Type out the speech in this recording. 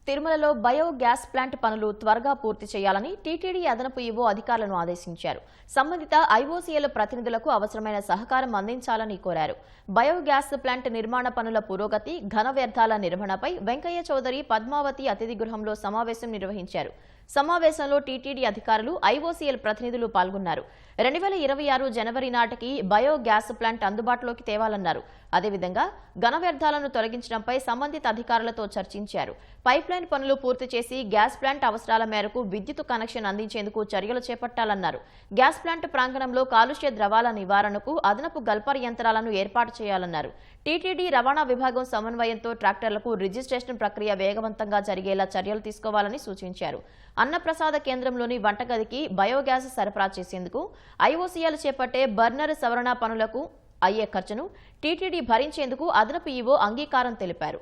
తిరుమలలో biogas plant పనులు త్వరగా పూర్తి చేయాలని టీటీడీ అదనపు ఈవో అధికారులను ఆదేశించారు. సంబంధిత ఐఓసీఎల్ ప్రతినిధులకు అవసరమైన సహకారం అందించాలని కోరారు. బయోగ్యాస్ ప్లాంట్ నిర్మాణ పనుల పురోగతి, ఘన వ్యర్థాల నిర్వహణపై వెంకయ్య చౌదరి పద్మావతి అతిథి గృహంలో సమావేశం నిర్వహించారు. సమావేశంలో టీటీడీ అధికారులు, ఐఓసీఎల్ ప్రతినిధులు పాల్గొన్నారు. 2026 జనవరి నాటికి బయోగ్యాస్ ప్లాంట్ అందుబాటులోకి తేవాలన్నారు. అదేవిధంగా ఘన వ్యర్థాలను తొలగించడంపై సంబంధిత అధికారులతో చర్చించారు. పైప్లైన్ పనులు పూర్తి చేసి గ్యాస్ ప్లాంట్ అవసరాల మేరకు విద్యుత్ కనెక్షన్ అందించేందుకు చర్యలు చేపట్టాలన్నారు. గ్యాస్ ప్లాంట్ ప్రాంగణంలో కాలుష్య ద్రవాల నివారణకు అదనపు గల్పర్ యంత్రాలను ఏర్పాటు చేయాలన్నారు. టీటీడీ రవాణా విభాగం సమన్వయంతో ట్రాక్టర్లకు రిజిస్ట్రేషన్ ప్రక్రియ వేగవంతంగా జరిగేలా చర్యలు తీసుకోవాలని సూచించారు. అన్నప్రసాద కేంద్రంలోని వంటగదికి బయోగ్యాస్ సరఫరా చేసేందుకు ఐఓసీఎల్ చేపట్టే బర్నర్ సవరణ పనులకు అయ్యే ఖర్చును టీటీడీ భరించేందుకు అదనపు ఈవో అంగీకారం తెలిపారు.